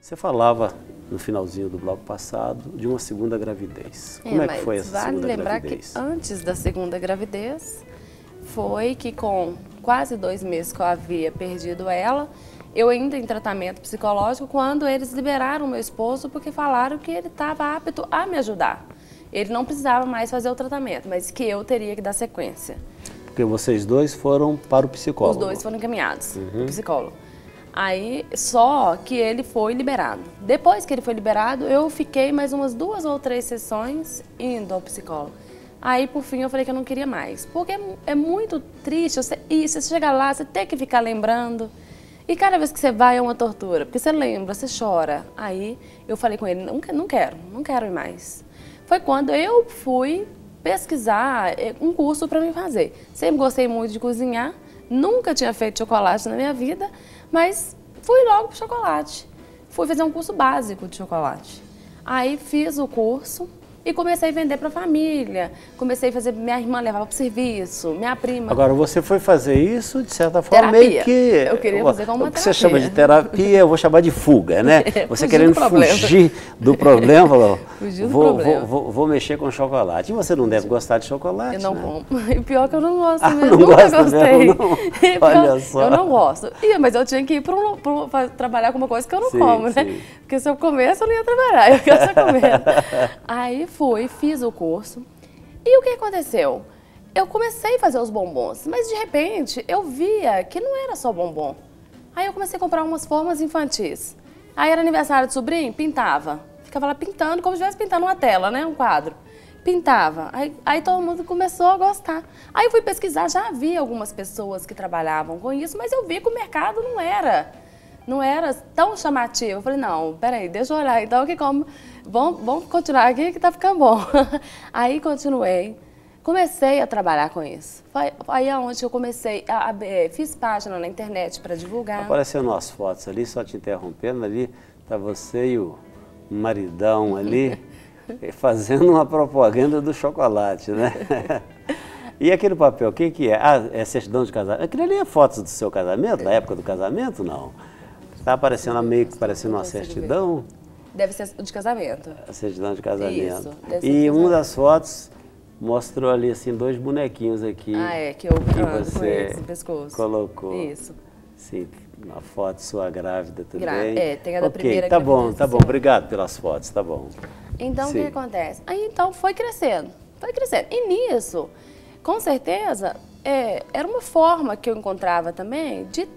Você falava no finalzinho do bloco passado de uma segunda gravidez. Como é que foi essa segunda gravidez? Vale lembrar que antes da segunda gravidez, foi que com quase 2 meses que eu havia perdido ela, eu ainda em tratamento psicológico, quando eles liberaram meu esposo, porque falaram que ele estava apto a me ajudar. Ele não precisava mais fazer o tratamento, mas que eu teria que dar sequência. Porque vocês dois foram para o psicólogo. Os dois foram encaminhados para o psicólogo. Aí, só que ele foi liberado. Depois que ele foi liberado, eu fiquei mais umas 2 ou 3 sessões indo ao psicólogo. Aí, por fim, eu falei que eu não queria mais. Porque é muito triste, e você chega lá, você tem que ficar lembrando. E cada vez que você vai é uma tortura, porque você lembra, você chora. Aí, eu falei com ele, não quero ir mais. Foi quando eu fui pesquisar um curso para me fazer. Sempre gostei muito de cozinhar, nunca tinha feito chocolate na minha vida, mas fui logo para o chocolate. Fui fazer um curso básico de chocolate. Aí fiz o curso e comecei a vender para a família. Comecei a fazer, minha irmã levava para o serviço, minha prima. Agora, você foi fazer isso, de certa forma, terapia. meio que... Eu queria fazer como uma terapia. O que terapia. você chama de terapia, eu vou chamar de fuga, né? Você querendo fugir do problema, falou, vou mexer com chocolate. E você não deve gostar de chocolate, Eu não né? como. E pior que eu não gosto mesmo. Não Nunca gosta gostei. mesmo, não? Olha só. Eu não gosto. Mas eu tinha que ir para trabalhar com uma coisa que eu não como, né? Sim. Porque se eu comesse, eu não ia trabalhar. Eu quero só comer. Aí fui, fiz o curso. E o que aconteceu? Eu comecei a fazer os bombons, mas de repente eu via que não era só bombom. Aí eu comecei a comprar umas formas infantis. Aí era aniversário de sobrinho, pintava. Ficava lá pintando, como se estivesse pintando uma tela, né? Um quadro. Pintava. Aí todo mundo começou a gostar. Aí eu fui pesquisar, já havia algumas pessoas que trabalhavam com isso, mas eu vi que o mercado não era tão chamativo. Eu falei, não, peraí, deixa eu olhar. Então, vamos continuar aqui que tá ficando bom. Aí continuei. Comecei a trabalhar com isso. Foi aí onde eu comecei, fiz página na internet para divulgar. Aparecendo umas fotos ali, só te interrompendo, ali tá você e o maridão ali, fazendo uma propaganda do chocolate, né? E aquele papel, o que é? Ah, é certidão de casamento. Aquilo ali é fotos do seu casamento, da época do casamento, não? Está aparecendo meio que parecendo uma certidão? Deve ser de casamento. A certidão de casamento. Isso, deve ser E de uma das fotos mostrou ali assim 2 bonequinhos aqui. Que eu ando com você eles no pescoço. Colocou. Isso. Sim, uma foto sua grávida também. Tem a da primeira tá bom, gravidez, tá bom. assim. Obrigado pelas fotos, tá bom. Então, Sim. o que acontece? Aí, então, foi crescendo. E nisso, com certeza, era uma forma que eu encontrava também de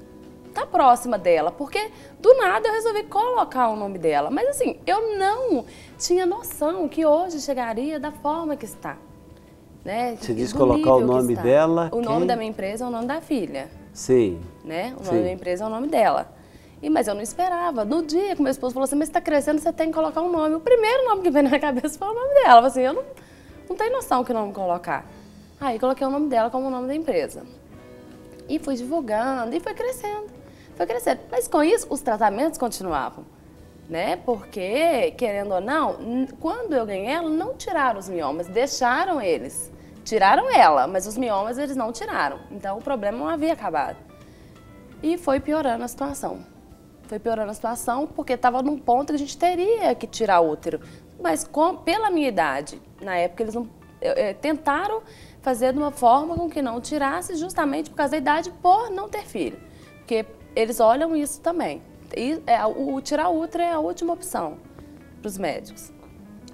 estar próxima dela, porque do nada eu resolvi colocar o nome dela. Mas assim, eu não tinha noção que hoje chegaria da forma que está. Né? Você disse colocar o nome dela? O nome da minha empresa é o nome da filha. Sim. Né? O nome da minha empresa é o nome dela. Mas eu não esperava. No dia que meu esposo falou assim, mas você está crescendo, você tem que colocar um nome. O primeiro nome que veio na minha cabeça foi o nome dela. Eu falei assim, eu não tenho noção que nome colocar. Aí coloquei o nome dela como o nome da empresa. E fui divulgando, e foi crescendo. Foi crescendo. Mas com isso, os tratamentos continuavam. Né? Porque, querendo ou não, quando eu ganhei ela, não tiraram os miomas, deixaram eles. Tiraram ela, mas os miomas eles não tiraram. Então o problema não havia acabado. E foi piorando a situação. Foi piorando a situação porque estava num ponto que a gente teria que tirar o útero. Mas pela minha idade, na época eles não, tentaram fazer de uma forma com que não tirasse, justamente por causa da idade, por não ter filho. Porque eles olham isso também. E tirar o útero é a última opção para os médicos.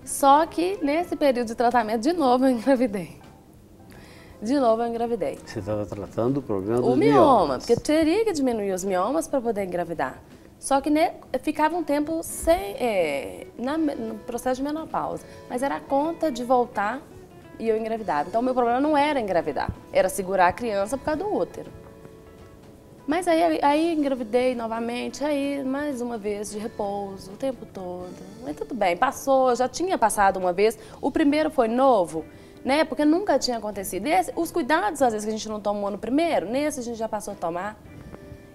Só que nesse período de tratamento, de novo eu engravidei. Você estava tratando do problema dos o mioma, miomas. porque eu teria que diminuir os miomas para poder engravidar. Só que ficava um tempo no processo de menopausa. Mas era a conta de voltar e eu engravidava. Então o meu problema não era engravidar, era segurar a criança por causa do útero. Mas aí engravidei novamente, aí mais uma vez de repouso o tempo todo. Mas tudo bem, passou, já tinha passado uma vez. O primeiro foi novo, né? Porque nunca tinha acontecido. Os cuidados, às vezes, que a gente não tomou no primeiro, nesse a gente já passou a tomar.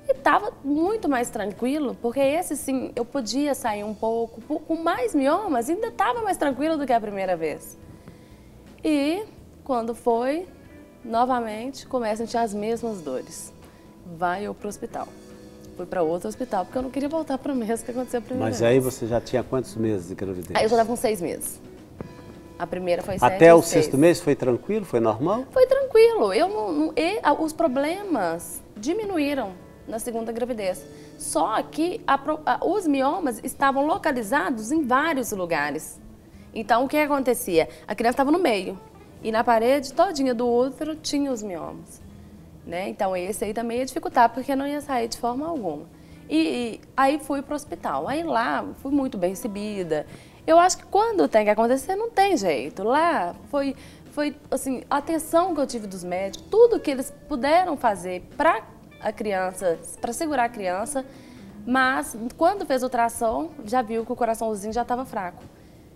E estava muito mais tranquilo, porque esse sim, eu podia sair um pouco, com mais miomas, ainda estava mais tranquilo do que a primeira vez. E quando foi, novamente, começam a sentir as mesmas dores. Vai eu para o hospital. fui para outro hospital, porque eu não queria voltar para o mesmo que aconteceu a primeira Mas vez. aí você já tinha quantos meses de gravidez? Aí eu já estava com 6 meses. A primeira foi 7 Até o e 6. 6º mês foi tranquilo? Foi normal? Foi tranquilo. Os problemas diminuíram na segunda gravidez. Só que os miomas estavam localizados em vários lugares. Então, o que acontecia? A criança estava no meio. E na parede todinha do útero tinha os miomas. Né? Então, esse aí também ia dificultar, porque não ia sair de forma alguma. E aí fui para o hospital. Aí lá, fui muito bem recebida. Eu acho que quando tem que acontecer, não tem jeito. Lá foi assim, a atenção que eu tive dos médicos, tudo que eles puderam fazer para a criança, para segurar a criança, mas quando fez o ultrassom, já viu que o coraçãozinho já estava fraco,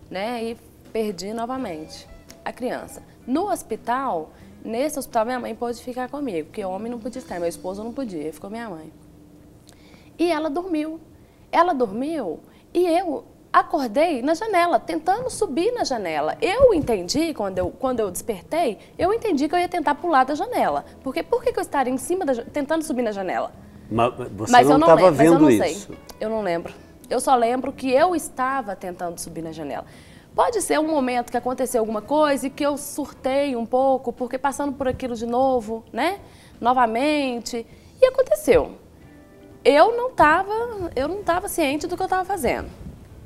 né? E perdi novamente a criança. No hospital, nesse hospital, minha mãe pôde ficar comigo, porque o homem não podia ficar, meu esposo não podia, ficou minha mãe. E ela dormiu. Ela dormiu e eu acordei na janela, tentando subir na janela. Eu entendi, quando eu despertei, eu entendi que eu ia tentar pular da janela. Porque por que eu estaria em cima, tentando subir na janela? Mas você não estava vendo isso? Eu não lembro. Eu só lembro que eu estava tentando subir na janela. Pode ser um momento que aconteceu alguma coisa e que eu surtei um pouco, porque passando por aquilo de novo, né? Novamente. E aconteceu. Eu não estava ciente do que eu estava fazendo.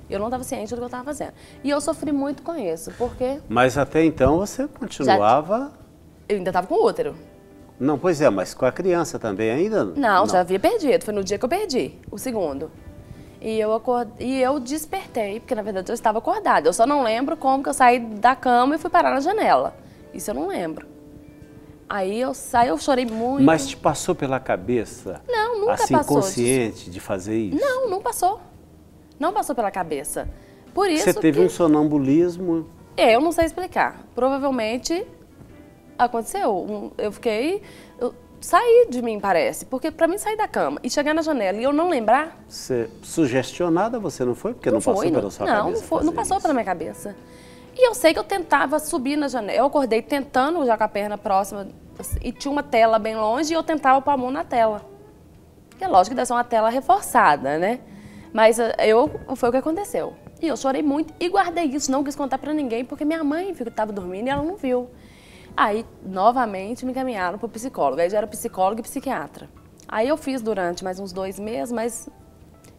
Eu não estava ciente do que eu estava fazendo. E eu sofri muito com isso, porque... Mas até então você continuava... Eu ainda estava com o útero. Não, pois é, mas com a criança também ainda? Não, já havia perdido. Foi no dia que eu perdi, o segundo. E eu despertei, porque na verdade eu estava acordada. Eu só não lembro como que eu saí da cama e fui parar na janela. Isso eu não lembro. Aí eu chorei muito. Mas te passou pela cabeça? Não, nunca assim, passou. consciente de fazer isso? Não, não passou. Não passou pela cabeça. Por isso você teve um sonambulismo? Eu não sei explicar. Provavelmente aconteceu. Eu saí de mim, parece. Porque para mim sair da cama e chegar na janela e eu não lembrar... Você, sugestionada você não foi? Porque não passou pela sua cabeça? Não passou pela minha cabeça. E eu sei que eu tentava subir na janela. Eu acordei tentando, já com a perna próxima, e tinha uma tela bem longe, e eu tentava pôr a mão na tela. Porque é lógico que deve ser uma tela reforçada, né? Mas foi o que aconteceu. E eu chorei muito e guardei isso, não quis contar pra ninguém, porque minha mãe estava dormindo e ela não viu. Aí, novamente, me encaminharam pro psicólogo. Aí já era psicólogo e psiquiatra. Aí eu fiz durante mais uns 2 meses, mas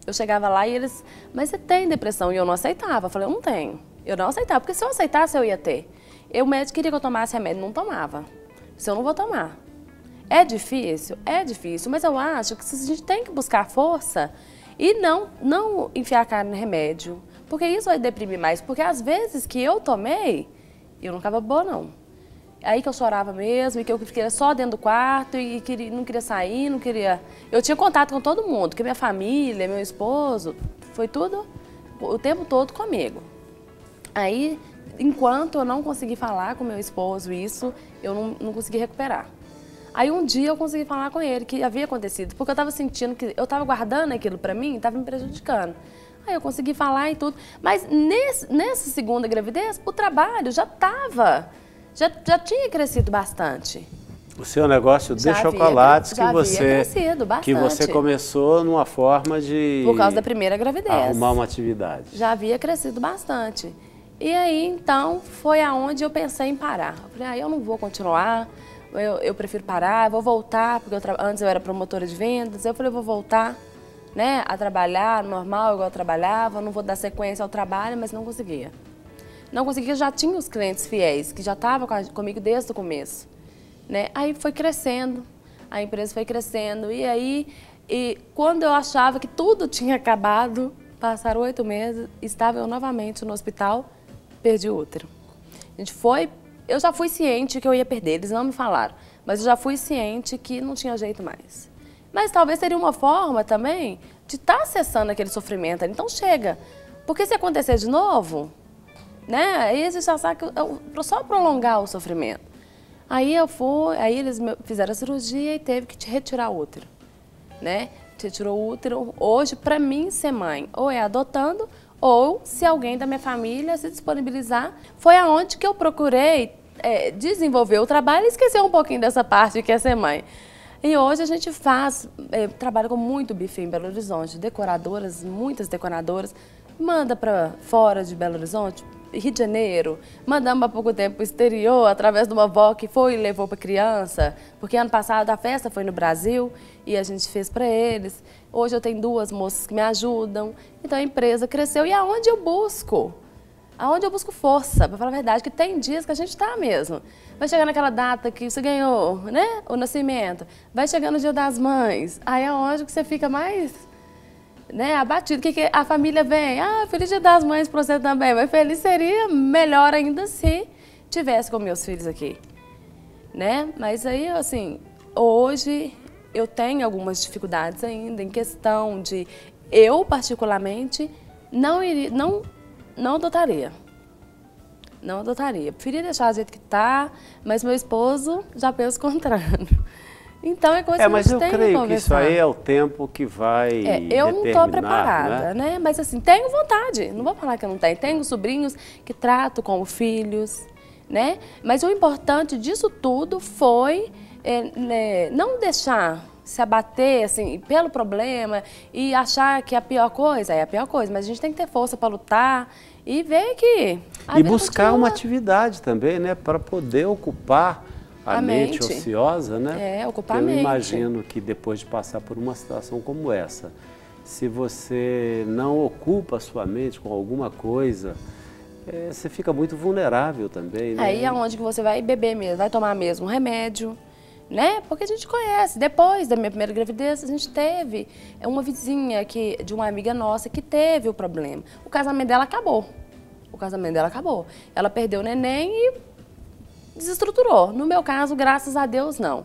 eu chegava lá e eles... Mas você tem depressão? E eu não aceitava. Eu falei, eu não tenho. Eu não aceitava, porque se eu aceitasse, eu ia ter. O médico queria que eu tomasse remédio, não tomava. Isso eu não vou tomar. É difícil, mas eu acho que a gente tem que buscar força e não enfiar a cara no remédio, porque isso vai deprimir mais. Porque às vezes que eu tomei, eu não ficava boa, não. Aí que eu chorava mesmo, e que eu fiquei só dentro do quarto, e não queria sair, não queria... Eu tinha contato com todo mundo, que minha família, meu esposo, foi tudo, o tempo todo comigo. Aí, enquanto eu não consegui falar com meu esposo isso, eu não consegui recuperar. Aí um dia eu consegui falar com ele que havia acontecido, porque eu estava sentindo que eu estava guardando aquilo para mim e estava me prejudicando. Aí eu consegui falar e tudo. Mas nessa segunda gravidez, o trabalho já tinha crescido bastante. O seu negócio de chocolates que você começou numa forma de... Por causa da primeira gravidez. Arrumar uma atividade. Já havia crescido bastante. E aí, então, foi aonde eu pensei em parar. Eu falei, eu não vou continuar, eu prefiro parar, eu vou voltar, porque antes eu era promotora de vendas, eu falei, eu vou voltar, né, a trabalhar normal, igual eu trabalhava, não vou dar sequência ao trabalho, mas não conseguia. Não conseguia, eu já tinha os clientes fiéis, que já estavam comigo desde o começo. Né? Aí foi crescendo, a empresa foi crescendo, e quando eu achava que tudo tinha acabado, passaram 8 meses, estava eu novamente no hospital, perdi o útero. Eu já fui ciente que eu ia perder, eles não me falaram, mas eu já fui ciente que não tinha jeito mais. Mas talvez seria uma forma também de estar cessando aquele sofrimento, então chega, porque se acontecer de novo, né, aí você já sabe que só prolongar o sofrimento. Aí eles fizeram a cirurgia e teve que retirar o útero, né? Retirou o útero. Hoje, para mim, ser mãe, ou é adotando, ou se alguém da minha família se disponibilizar. Foi aonde que eu procurei desenvolver o trabalho e esquecer um pouquinho dessa parte que é ser mãe. E hoje a gente trabalha com muito buffet em Belo Horizonte, decoradoras, muitas decoradoras, manda para fora de Belo Horizonte, Rio de Janeiro, mandamos há pouco tempo para o exterior, através de uma avó que foi e levou para criança, porque ano passado a festa foi no Brasil e a gente fez para eles. Hoje eu tenho 2 moças que me ajudam, então a empresa cresceu e aonde eu busco? Aonde eu busco força, para falar a verdade, que tem dias que a gente está mesmo. Vai chegar naquela data que você ganhou, né, o nascimento, vai chegando o Dia das Mães, aí é onde que você fica mais, né, abatido. Que a família vem, feliz Dia das Mães para você também, mas feliz seria melhor ainda se tivesse com meus filhos aqui, né? Mas aí, assim, hoje eu tenho algumas dificuldades ainda em questão de, eu particularmente, não adotaria. Não adotaria. Preferia deixar do jeito que está, mas meu esposo já pensa o contrário. Então é coisa que a gente tem que conversar. Mas eu creio que isso aí é o tempo que vai eu não estou preparada, né? Mas assim, tenho vontade. Não vou falar que eu não tenho. Tenho sobrinhos que trato como filhos, né? Mas o importante disso tudo foi não deixar se abater assim, pelo problema e achar que a pior coisa é a pior coisa, mas a gente tem que ter força para lutar e ver que e buscar uma atividade também, né, para poder ocupar a mente ociosa, né? Ocupar a mente. Eu imagino que depois de passar por uma situação como essa, se você não ocupa a sua mente com alguma coisa, você fica muito vulnerável também, né? Aí é onde que você vai beber mesmo, vai tomar mesmo um remédio, né? Porque a gente conhece. Depois da minha primeira gravidez, a gente teve uma vizinha de uma amiga nossa que teve o problema. O casamento dela acabou. Ela perdeu o neném e desestruturou. No meu caso, graças a Deus, não.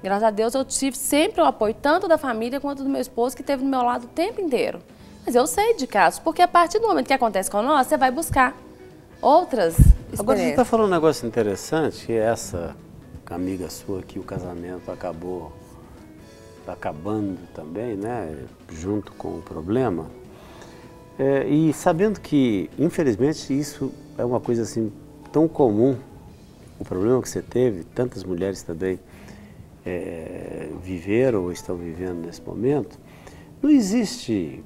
Graças a Deus, eu tive sempre o apoio tanto da família quanto do meu esposo, que esteve do meu lado o tempo inteiro. Mas eu sei de casos, porque a partir do momento que acontece com nós, você vai buscar outras experiências. Agora você está falando um negócio interessante, que essa amiga sua que o casamento acabou acabando também, né, junto com o problema, e sabendo que, infelizmente, isso é uma coisa assim tão comum, o problema que você teve, tantas mulheres também viveram ou estão vivendo nesse momento, não existe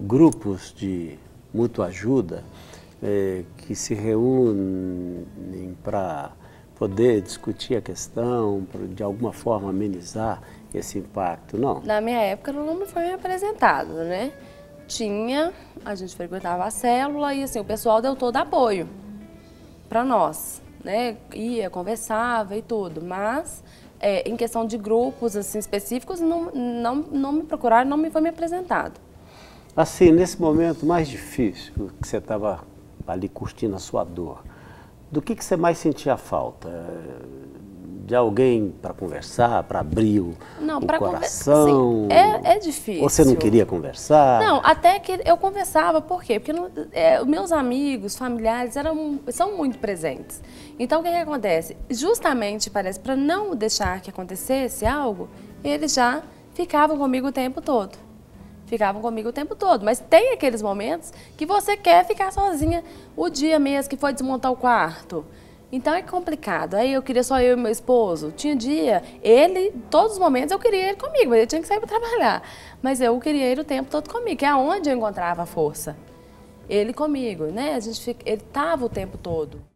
grupos de mútua ajuda que se reúnem para poder discutir a questão, para de alguma forma amenizar esse impacto, não? Na minha época não me foi apresentado, né? A gente frequentava a célula e assim, o pessoal deu todo apoio para nós, né? Ia, conversava e tudo, mas em questão de grupos assim, específicos, não me procuraram, não me foi me apresentado. Assim, nesse momento mais difícil, que você estava ali curtindo a sua dor, do que você mais sentia falta? De alguém para conversar, para abrir o coração? Assim, é difícil. Ou você não queria conversar? Não, até que eu conversava. Por quê? Porque meus amigos, familiares são muito presentes. Então, o que acontece? Justamente, parece, para não deixar que acontecesse algo, eles já ficavam comigo o tempo todo. Mas tem aqueles momentos que você quer ficar sozinha o dia mesmo, que foi desmontar o quarto. Então é complicado. Aí eu queria só eu e meu esposo. Tinha dia, todos os momentos eu queria ele comigo, mas ele tinha que sair para trabalhar. Mas eu queria ele o tempo todo comigo, que é onde eu encontrava a força. Ele comigo, né? Ele estava o tempo todo.